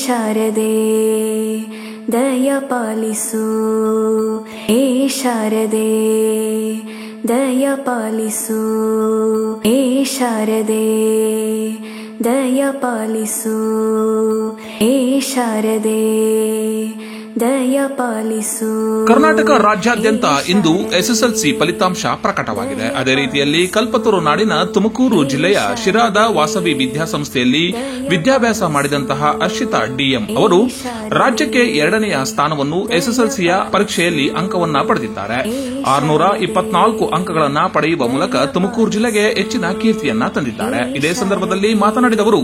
ಶಾರದೆ ದಯ ಪಾಲಿಸು, ಏ ಶಾರದೆ ದಯ ಪಾಲಿಸು, ಏ ಶಾರದೆ ದಯ ಪಾಲಿಸು, ಏ ಶಾರದೆ ದಯ ಪಾಲಿಸು. ಕರ್ನಾಟಕ ರಾಜ್ಯಾದ್ಯಂತ ಇಂದು ಎಸ್ಎಸ್ಎಲ್ಸಿ ಫಲಿತಾಂಶ ಪ್ರಕಟವಾಗಿದೆ. ಅದೇ ರೀತಿಯಲ್ಲಿ ಕಲ್ಪತರು ನಾಡಿನ ತುಮಕೂರು ಜಿಲ್ಲೆಯ ಶಿರಾದ ವಾಸವಿ ವಿದ್ಯಾಸಂಸ್ಥೆಯಲ್ಲಿ ವಿದ್ಯಾಭ್ಯಾಸ ಮಾಡಿದಂತಹ ಅರ್ಷಿತಾ ಡಿಎಂ ಅವರು ರಾಜ್ಯಕ್ಕೆ 2ನೆಯ ಸ್ಥಾನವನ್ನು ಎಸ್ಎಸ್ಎಲ್ಸಿಯ ಪರೀಕ್ಷೆಯಲ್ಲಿ ಅಂಕವನ್ನ ಪಡೆದಿದ್ದಾರೆ. 624 ಅಂಕಗಳನ್ನು ಪಡೆಯುವ ಮೂಲಕ ತುಮಕೂರು ಜಿಲ್ಲೆಗೆ ಹೆಚ್ಚಿನ ಕೀರ್ತಿಯನ್ನ ತಂದಿದ್ದಾರೆ. ಇದೇ ಸಂದರ್ಭದಲ್ಲಿ ಮಾತನಾಡಿದವರು,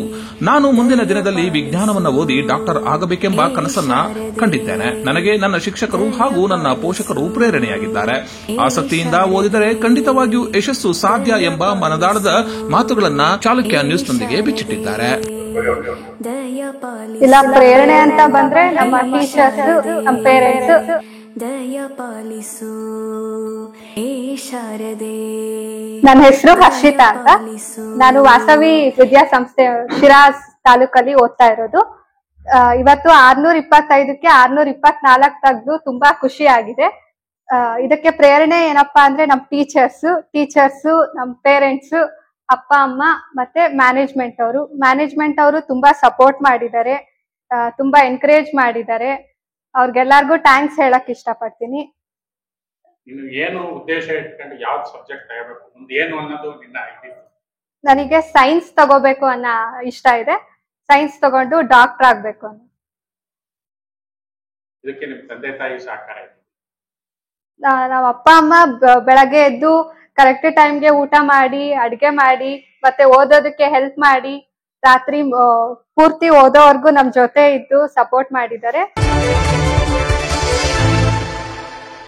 ನಾನು ಮುಂದಿನ ದಿನದಲ್ಲಿ ವಿಜ್ಞಾನವನ್ನು ಓದಿ ಡಾಕ್ಟರ್ ಆಗಬೇಕೆಂಬ ಕನಸನ್ನ ಕಂಡಿದ್ದೇನೆ. ನನಗೆ ನನ್ನ ಶಿಕ್ಷಕರು ಹಾಗೂ ನನ್ನ ಪೋಷಕರು ಪ್ರೇರಣೆಯಾಗಿದ್ದಾರೆ. ಆಸಕ್ತಿಯಿಂದ ಓದಿದರೆ ಖಂಡಿತವಾಗಿಯೂ ಯಶಸ್ಸು ಸಾಧ್ಯ ಎಂಬ ಮನದಾಳದ ಮಾತುಗಳನ್ನ ಚಾಲುಕ್ಯ ನ್ಯೂಸ್ನೊಂದಿಗೆ ಬಿಚ್ಚಿಟ್ಟಿದ್ದಾರೆ. ಇಲ್ಲ, ಪ್ರೇರಣೆ ಅಂತ ಬಂದ್ರೆ ನಮ್ಮ ಟೀಚರ್ಸ್, ನಮ್ಮ ಪೇರೆಂಟ್ಸ್. ದಯ ಪಾಲಿಸು, ಏ ಶಾರದೆ. ನನ್ನ ಹೆಸರು ಹರ್ಷಿತಾ ಅಂತ. ನಾನು ವಾಸವಿ ವಿದ್ಯಾಸಂಸ್ಥೆ ಶಿರಾಸ್ ತಾಲೂಕಲ್ಲಿ ಓದ್ತಾ ಇರೋದು. ಇವತ್ತು 625ಕ್ಕೆ 624 ತೆಗೆದು ತುಂಬಾ ಖುಷಿ ಆಗಿದೆ. ಇದಕ್ಕೆ ಪ್ರೇರಣೆ ಏನಪ್ಪಾ ಅಂದ್ರೆ ನಮ್ ಟೀಚರ್ಸ್, ನಮ್ ಪೇರೆಂಟ್ಸ್, ಅಪ್ಪ ಅಮ್ಮ ಮತ್ತೆ ಮ್ಯಾನೇಜ್ಮೆಂಟ್ ಅವರು ತುಂಬಾ ಸಪೋರ್ಟ್ ಮಾಡಿದ್ದಾರೆ, ತುಂಬಾ ಎನ್ಕರೇಜ್ ಮಾಡಿದ್ದಾರೆ. ಅವ್ರಿಗೆಲ್ಲರಿಗೂ ಥ್ಯಾಂಕ್ಸ್ ಹೇಳಕ್ ಇಷ್ಟಪಡ್ತೀನಿ. ಏನು ಉದ್ದೇಶ ಇಟ್ಕೊಂಡು ಯಾವ ಸಬ್ಜೆಕ್ಟ್ ತಗೋಬೇಕು, ಮುಂದೆ ಏನು ಅನ್ನೋದು ನಿನ್ನ ಐಡಿಯಾ? ನನಗೆ ಸೈನ್ಸ್ ತಗೋಬೇಕು ಅನ್ನೋ ಇಷ್ಟ ಇದೆ. ಸೈನ್ಸ್ ತಗೊಂಡು ಡಾಕ್ಟರ್ ಆಗ್ಬೇಕು ಅನ್ನೋ. ಇದಕ್ಕೆ ನಿಮ್ ತಂದೆ ತಾಯಿ ಸಹಕಾರ ಇದೆ? ನಾವ್ ಅಪ್ಪ ಅಮ್ಮ ಬೆಳಗ್ಗೆ ಎದ್ದು ಕರೆಕ್ಟ್ ಟೈಮ್ಗೆ ಊಟ ಮಾಡಿ, ಅಡ್ಗೆ ಮಾಡಿ, ಮತ್ತೆ ಓದೋದಕ್ಕೆ ಹೆಲ್ಪ್ ಮಾಡಿ, ರಾತ್ರಿ ಪೂರ್ತಿ ಓದೋವರೆಗೂ ನಮ್ ಜೊತೆ ಇದ್ದು ಸಪೋರ್ಟ್ ಮಾಡಿದ್ದಾರೆ.